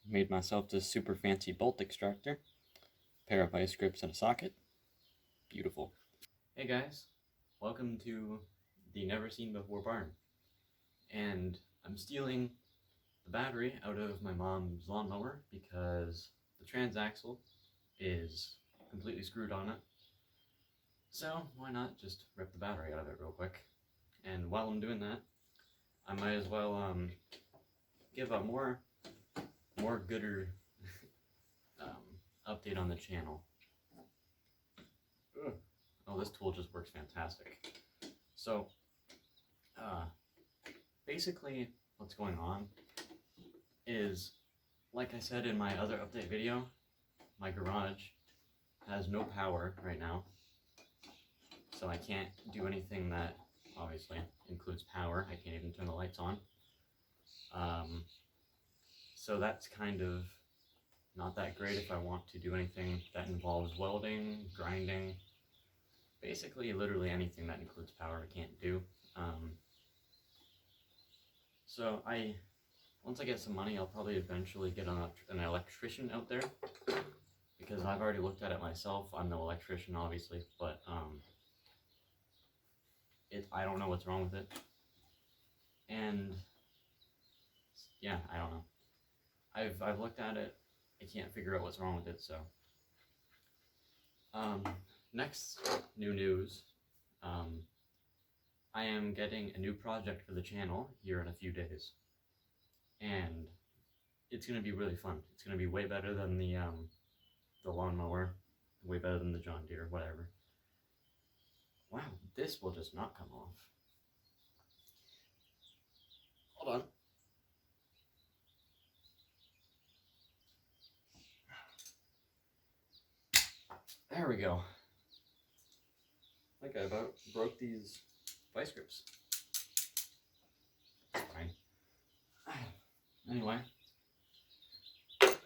Made myself this super fancy bolt extractor, pair of vice grips and a socket. Beautiful. Hey guys, welcome to the Never Seen Before barn. And I'm stealing the battery out of my mom's lawnmower because the transaxle is completely screwed on it. So why not just rip the battery out of it real quick? And while I'm doing that, I might as well give a more gooder update on the channel. Ugh. Oh, this tool just works fantastic. So, basically what's going on is, like I said in my other update video, my garage has no power right now. So I can't do anything that obviously includes power. I can't even turn the lights on. So that's kind of not that great if I want to do anything that involves welding, grinding, basically literally anything that includes power I can't do. So once I get some money, I'll probably eventually get an electrician out there, because I've already looked at it myself. I'm no electrician obviously, but I don't know what's wrong with it. And yeah, I don't know. I've looked at it. I can't figure out what's wrong with it. So next new news, I am getting a new project for the channel here in a few days, and it's gonna be really fun. It's gonna be way better than the lawnmower, way better than the John Deere, whatever. Wow, this will just not come off. Hold on. There we go. I think I about broke these vice grips. Fine. Anyway.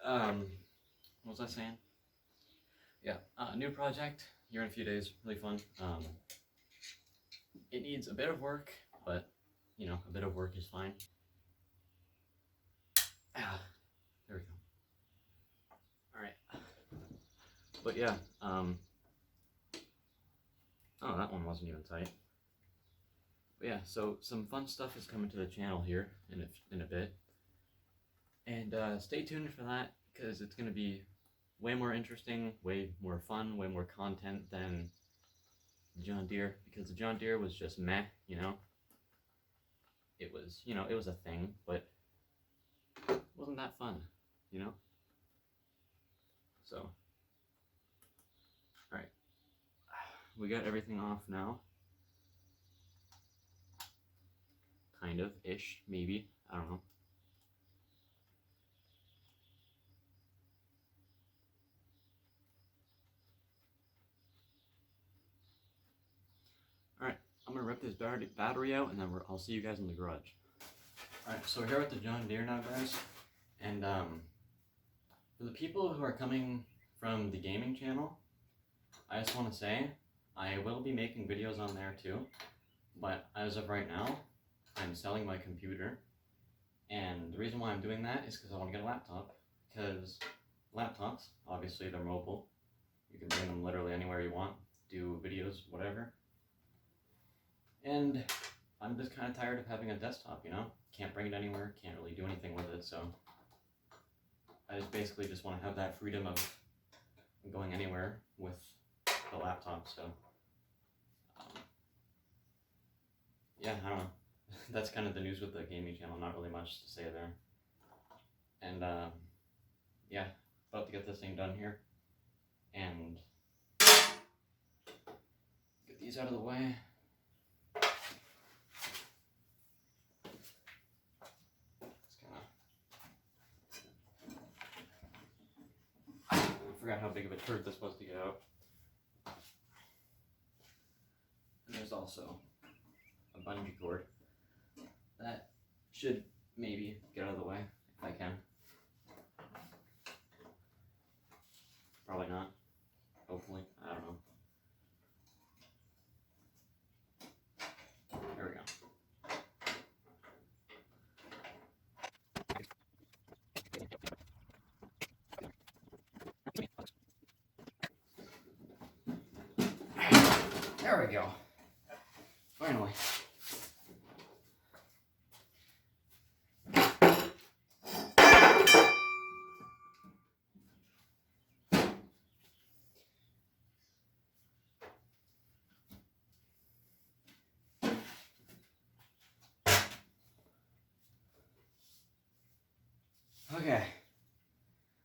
What was I saying? Yeah, new project here in a few days. Really fun. It needs a bit of work, but you know, a bit of work is fine. There we go. Alright. But yeah, oh, that one wasn't even tight. But yeah, so some fun stuff is coming to the channel here in a bit. And stay tuned for that, because it's going to be way more interesting, way more fun, way more content than John Deere, because the John Deere was just meh, you know? It was, you know, it was a thing, but it wasn't that fun, you know? So, alright. We got everything off now. Kind of, ish, maybe, I don't know. Alright, I'm gonna rip this battery out, and then I'll see you guys in the garage. Alright, so we're here with the John Deere now, guys. And for the people who are coming from the gaming channel, I just want to say, I will be making videos on there too. But as of right now, I'm selling my computer. And the reason why I'm doing that is because I want to get a laptop. Because laptops, obviously they're mobile. You can bring them literally anywhere you want, do videos, whatever. And I'm just kind of tired of having a desktop, you know? Can't bring it anywhere, can't really do anything with it, so I just basically just want to have that freedom of going anywhere with the laptop, so yeah, I don't know. That's kind of the news with the gaming channel, not really much to say there. And yeah, about to get this thing done here and get these out of the way. I forgot how big of a turd this was to get out. And there's also a bungee cord that should maybe get out of the way if I can. Probably not. Hopefully. I don't know. There we go. There we go. Finally. Okay.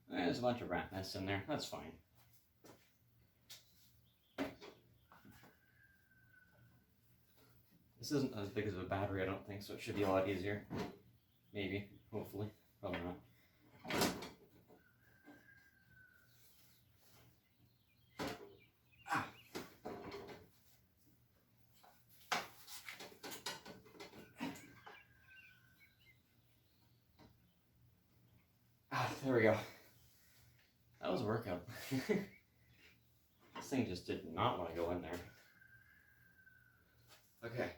There's a bunch of rat nests in there. That's fine. This isn't as big as a battery, I don't think, so it should be a lot easier. Maybe. Hopefully. Probably not. There we go. That was a workout. This thing just did not want to go in there. Okay.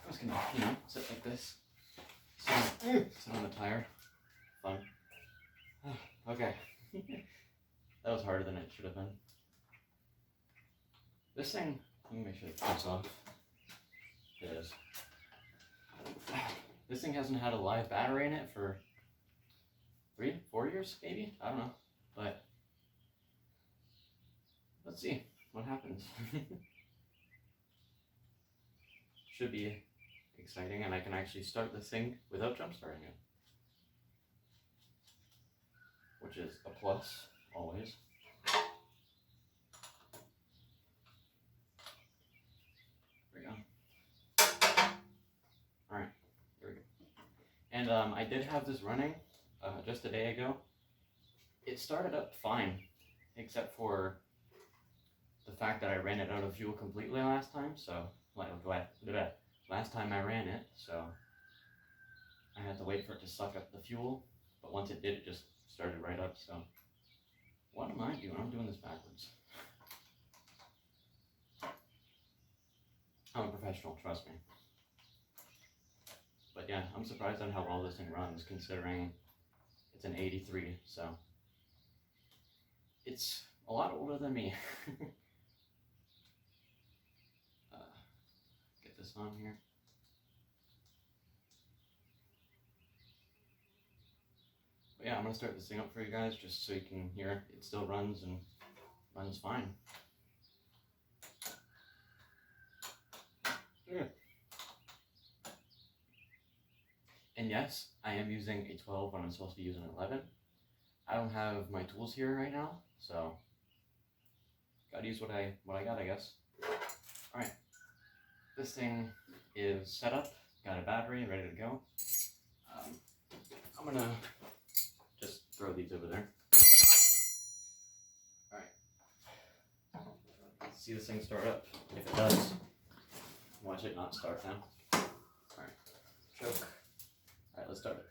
I was gonna, sit like this. Sit on the tire. Fun. Okay. That was harder than it should have been. This thing, let me make sure it comes off. It is. This thing hasn't had a live battery in it for 3-4 years, maybe? I don't know. But let's see what happens. Should be exciting, and I can actually start this thing without jump starting it, which is a plus, always. There we go. Alright, there we go. And I did have this running just a day ago. It started up fine, except for the fact that I ran it out of fuel completely last time, so last time I ran it, so I had to wait for it to suck up the fuel, but once it did, it just started right up, so what am I doing? I'm doing this backwards. I'm a professional, trust me. But yeah, I'm surprised on how well this thing runs, considering it's an 83, so it's a lot older than me. Get this on here. But yeah, I'm gonna start this thing up for you guys just so you can hear it still runs and runs fine. Yeah. And yes, I am using a 12 when I'm supposed to be using an 11. I don't have my tools here right now, so gotta use what I got, I guess. Alright, this thing is set up, got a battery ready to go. I'm gonna just throw these over there. Alright, see this thing start up. If it does, watch it not start now. Alright, choke. Alright, let's start it.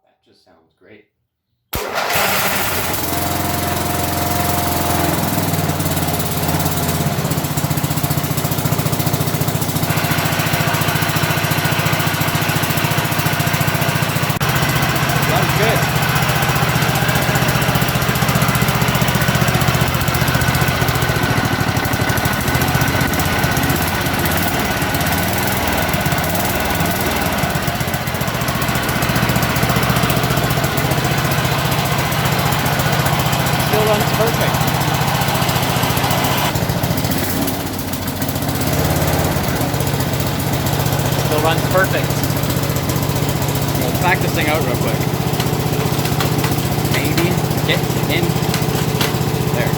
That just sounds great. Sounds good. Still runs perfect. Still runs perfect. Let's back this thing out real quick. Maybe get in there.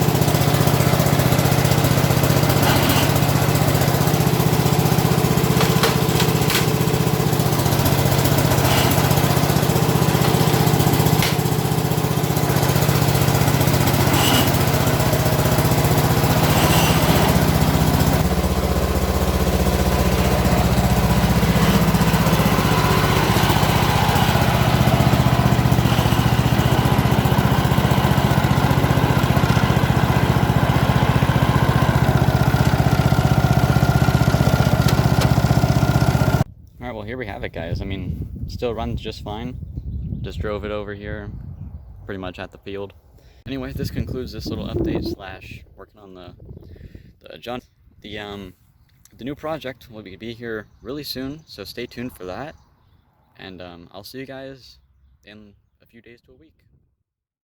Well, here we have it, guys. I mean, still runs just fine. Just drove it over here pretty much at the field. Anyway, this concludes this little update slash working on the John. The new project will be here really soon, so stay tuned for that. And I'll see you guys in a few days to a week.